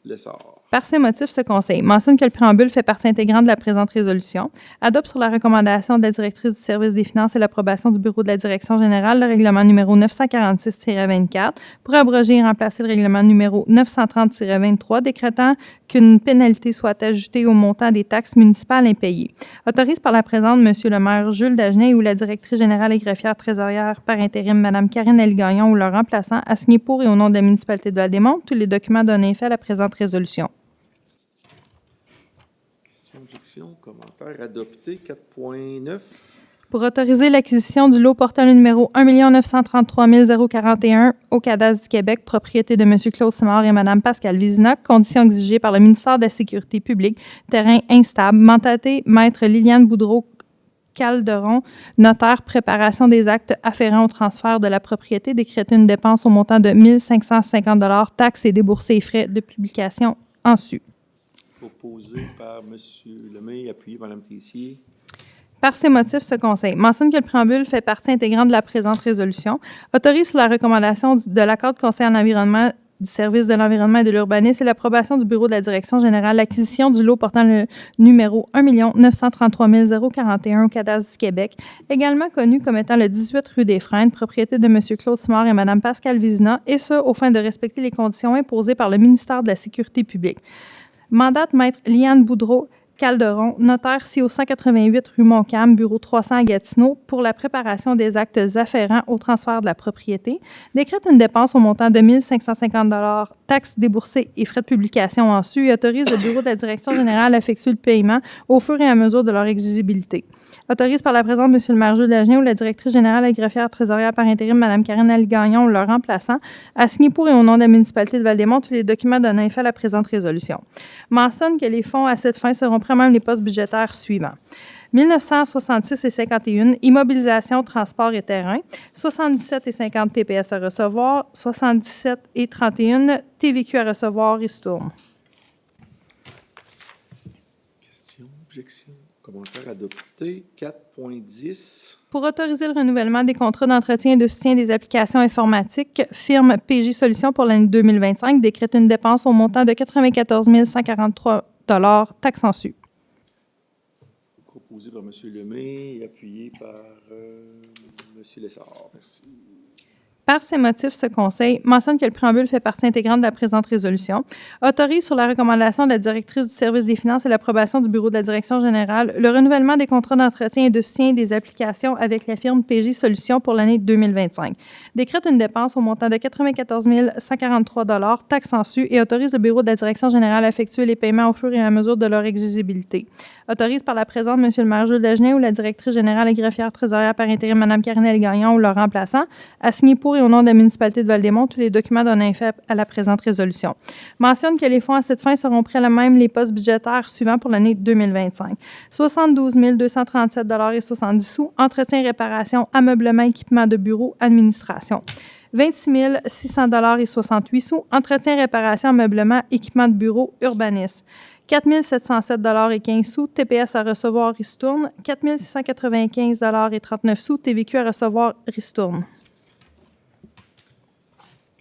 Lessard. Par ces motifs, ce Conseil mentionne que le préambule fait partie intégrante de la présente résolution, adopte sur la recommandation de la directrice du service des finances et l'approbation du bureau de la direction générale le règlement numéro 946-24 pour abroger et remplacer le règlement numéro 930-23 décrétant qu'une pénalité soit ajoutée au montant des taxes municipales impayées. Autorise par la présente M. le maire Jules Dagenet ou la directrice générale et greffière trésorière par intérim Mme Karen-Èle Gagnon ou leur remplaçant à signer pour et au nom de la municipalité de Val-des-Monts tous les documents donnant effet à la présente résolution. Question, objection, commentaire. Adopté. 4.9. Pour autoriser l'acquisition du lot portant le numéro 1 933 041 au cadastre du Québec, propriété de M. Claude Simard et Mme Pascale Vizina, conditions exigées par le ministère de la Sécurité publique, terrain instable, mandaté Maître Liliane Boudreau-Calderon, notaire, préparation des actes afférents au transfert de la propriété, décréter une dépense au montant de 1 550 $, taxes et déboursés et frais de publication en su. Proposé par M. Lemay, appuyé par Mme Tessier. Par ces motifs, ce Conseil mentionne que le préambule fait partie intégrante de la présente résolution, autorise sur la recommandation de l'accord de conseil en environnement du service de l'environnement et de l'urbanisme et l'approbation du bureau de la direction générale l'acquisition du lot portant le numéro 1 933 041 au cadastre du Québec, également connu comme étant le 18 rue des Frênes, propriété de M. Claude Simard et Mme Pascale Vizina, et ce, aux fins de respecter les conditions imposées par le ministère de la Sécurité publique. Mandate Maître Liliane Boudreau-Calderon, notaire CIO 188 rue Montcalm, bureau 300 à Gatineau, pour la préparation des actes afférents au transfert de la propriété, décrète une dépense au montant de 1 550 $, taxes déboursées et frais de publication en su et autorise le bureau de la direction générale à effectuer le paiement au fur et à mesure de leur exigibilité. Autorise par la présente M. le maire Jules Dagenet ou la directrice générale et greffière trésorière par intérim Mme Karen-Èle Gagnon ou leur remplaçant à signer pour et au nom de la municipalité de Val-des-Monts tous les documents donnant effet à la présente résolution. Mentionne que les fonds à cette fin seront pris à même les postes budgétaires suivants. 1966 et 51, immobilisation, transport et terrain. 77 et 50 TPS à recevoir. 77 et 31, TVQ à recevoir et Stourme. Question, objection, commentaire. Adopté. 4.10. Pour autoriser le renouvellement des contrats d'entretien et de soutien des applications informatiques, firme PG Solutions pour l'année 2025 décrète une dépense au montant de 94 143 $, taxes en su. Proposé par M. Lemay et appuyé par M. Lessard. Merci. Par ces motifs, ce Conseil mentionne que le préambule fait partie intégrante de la présente résolution, autorise sur la recommandation de la directrice du service des finances et l'approbation du bureau de la direction générale le renouvellement des contrats d'entretien et de soutien des applications avec la firme PJ Solutions pour l'année 2025. Décrète une dépense au montant de 94 143 $, taxes en su, et autorise le bureau de la direction générale à effectuer les paiements au fur et à mesure de leur exigibilité. Autorise par la présente M. le maire Jules Dagenet ou la directrice générale et greffière trésorière par intérim Mme Karinelle Gagnon ou leur remplaçant à signer pour et au nom de la municipalité de Val-des-Monts tous les documents donnant effet à la présente résolution. Mentionne que les fonds à cette fin seront pris à la même les postes budgétaires suivants pour l'année 2025. 72 237,70 $, entretien, réparation, ameublement, équipement de bureau, administration. 26 600,68 $, entretien, réparation, ameublement, équipement de bureau, urbanisme. 4 707,15 $, TPS à recevoir, ristourne. 4 695,39 $, TVQ à recevoir, ristourne.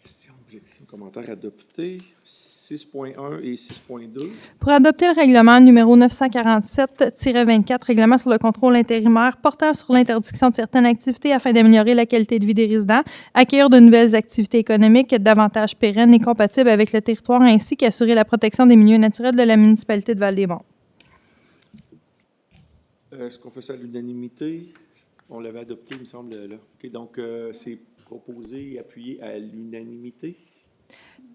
Questions, objections, commentaires adoptés. 6.1 et 6.2. Pour adopter le règlement numéro 947-24, règlement sur le contrôle intérimaire portant sur l'interdiction de certaines activités afin d'améliorer la qualité de vie des résidents, accueillir de nouvelles activités économiques davantage pérennes et compatibles avec le territoire, ainsi qu'assurer la protection des milieux naturels de la municipalité de Val-des-Monts. Est-ce qu'on fait ça à l'unanimité? On l'avait adopté, il me semble, là. OK, donc, c'est proposé et appuyé à l'unanimité.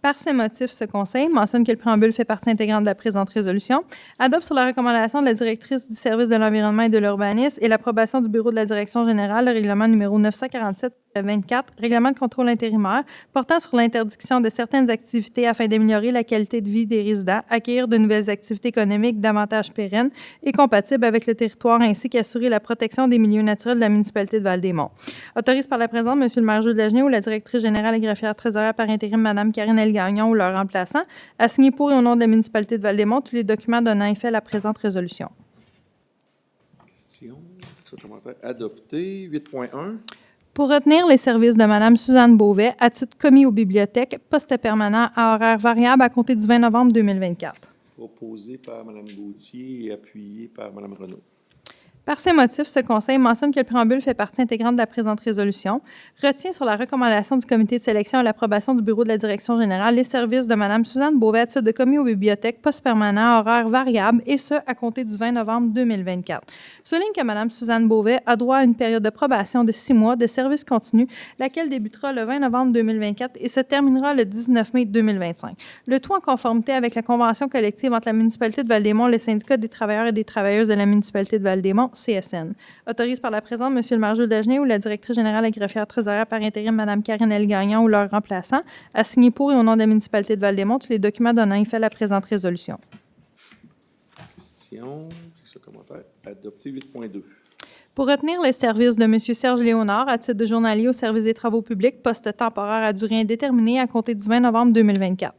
Par ces motifs, ce Conseil mentionne que le préambule fait partie intégrante de la présente résolution, adopte sur la recommandation de la directrice du service de l'environnement et de l'urbanisme et l'approbation du bureau de la direction générale le règlement numéro 947-24, règlement de contrôle intérimaire portant sur l'interdiction de certaines activités afin d'améliorer la qualité de vie des résidents, accueillir de nouvelles activités économiques davantage pérennes et compatibles avec le territoire, ainsi qu'assurer la protection des milieux naturels de la municipalité de Val-des-Monts. Autorise par la présente M. le maire Jules Dagenet ou la directrice générale et greffière trésorière par intérim Mme Karinelle Gagnon ou leur remplaçant à signer pour et au nom de la municipalité de Val-des-Monts tous les documents donnant effet à la présente résolution. Questions, commentaires adoptés. 8.1. Pour retenir les services de Mme Suzanne Beauvais à titre commis aux bibliothèques, poste permanent à horaire variable à compter du 20 novembre 2024. Proposé par Mme Gauthier et appuyé par Mme Renaud. Par ces motifs, ce Conseil mentionne que le préambule fait partie intégrante de la présente résolution, retient sur la recommandation du comité de sélection et l'approbation du bureau de la direction générale les services de Mme Suzanne Beauvais à titre de commis aux bibliothèques, poste permanent, horaire variable, et ce, à compter du 20 novembre 2024. Souligne que Mme Suzanne Beauvais a droit à une période de probation de 6 mois de service continu, laquelle débutera le 20 novembre 2024 et se terminera le 19 mai 2025. Le tout en conformité avec la convention collective entre la municipalité de Val-des-Monts et le syndicat des travailleurs et des travailleuses de la municipalité de Val-des-Monts, CSN. Autorise par la présente M. le maire Jules Dagenet ou la directrice générale et greffière trésorière par intérim Mme Karinelle Gagnon ou leur remplaçant à signer pour et au nom de la municipalité de Val-des-Monts tous les documents donnant effet à la présente résolution. Questions, commentaires adoptés. 8.2. Pour retenir les services de M. Serge Léonard à titre de journalier au service des travaux publics, poste temporaire à durée indéterminée à compter du 20 novembre 2024.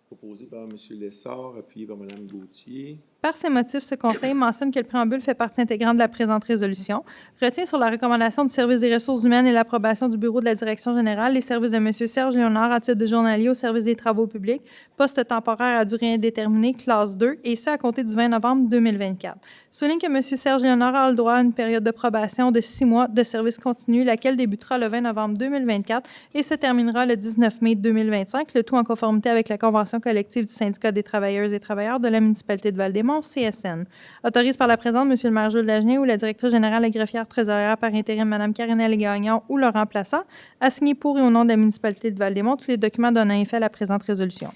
Proposé par M. Lessard, appuyé par Mme Gauthier. Par ces motifs, ce Conseil mentionne que le préambule fait partie intégrante de la présente résolution, retient sur la recommandation du service des ressources humaines et l'approbation du bureau de la direction générale les services de M. Serge Léonard à titre de journalier au service des travaux publics, poste temporaire à durée indéterminée, classe 2, et ce, à compter du 20 novembre 2024. Souligne que M. Serge Léonard a le droit à une période de probation de 6 mois de service continu, laquelle débutera le 20 novembre 2024 et se terminera le 19 mai 2025, le tout en conformité avec la convention collective du syndicat des travailleuses et travailleurs de la municipalité de Val-des-Monts, CSN. Autorise par la présente M. le maire Jules Dagenet ou la directrice générale et greffière trésorière par intérim Mme Karinelle Gagnon ou leur remplaçant à signer pour et au nom de la municipalité de Val-des-Monts tous les documents donnant effet à la présente résolution.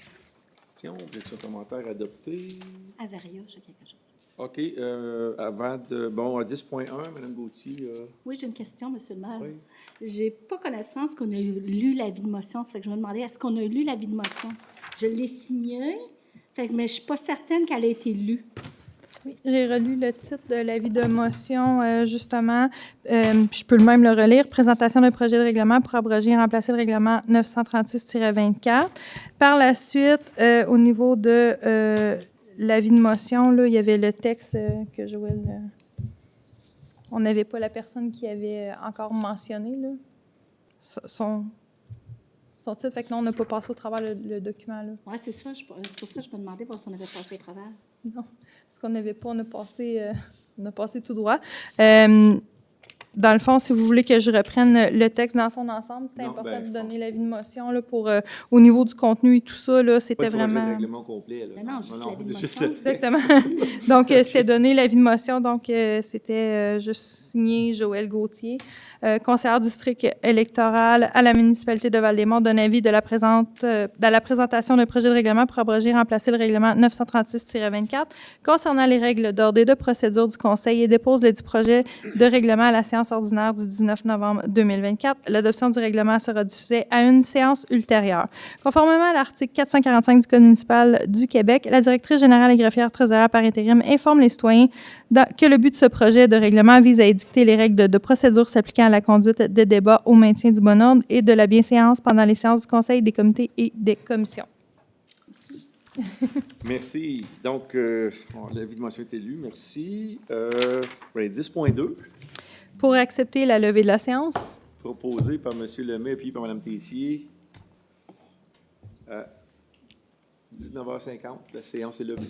Questions, objections, commentaires adoptés. À Varia, j'ai quelque chose. OK. Avant de... Bon, à 10.1, Mme Gauthier. Oui, j'ai une question, M. le maire. Oui. J'ai pas connaissance qu'on a lu l'avis de motion. C'est que je me demandais, est-ce qu'on a lu l'avis de motion? Je l'ai signé, mais je ne suis pas certaine qu'elle a été lue. Oui, j'ai relu le titre de l'avis de motion, justement. Je peux même le relire. Présentation d'un projet de règlement pour abroger et remplacer le règlement 936-24. Par la suite, au niveau de l'avis de motion, là, il y avait le texte que Joël... on n'avait pas la personne qui avait encore mentionné, là, son titre. Fait que non, on n'a pas passé au travers le document, là. Oui, c'est ça. C'est pour ça que je me demandais si on avait passé au travers. Non, parce qu'on n'avait pas, on a passé tout droit. Dans le fond, si vous voulez que je reprenne le texte dans son ensemble, c'est Non, important ben, de je donner l'avis de motion là, pour, au niveau du contenu et tout ça, là, c'était Pas de projet de vraiment... règlement complet. Là. Non, juste l'avis de juste motion. le texte. Exactement. Donc, c'était donné l'avis de motion. Donc, c'était juste signé Joël Gauthier, conseillère district électoral à la municipalité de Val-des-Monts, donne avis de la présentation d'un projet de règlement pour abroger et remplacer le règlement 936-24 concernant les règles d'ordre et de procédure du Conseil et dépose le dit projet de règlement à la séance ordinaire du 19 novembre 2024. L'adoption du règlement sera diffusée à une séance ultérieure. Conformément à l'article 445 du Code municipal du Québec, la directrice générale et greffière trésorière par intérim informe les citoyens que le but de ce projet de règlement vise à édicter les règles de procédure s'appliquant à la conduite des débats au maintien du bon ordre et de la bienséance pendant les séances du Conseil, des comités et des commissions. Merci. Donc, l'avis de motion est élu. Merci. 10.2, Pour accepter la levée de la séance, proposé par M. Lemay puis par Mme Tessier. 19h50, la séance est levée.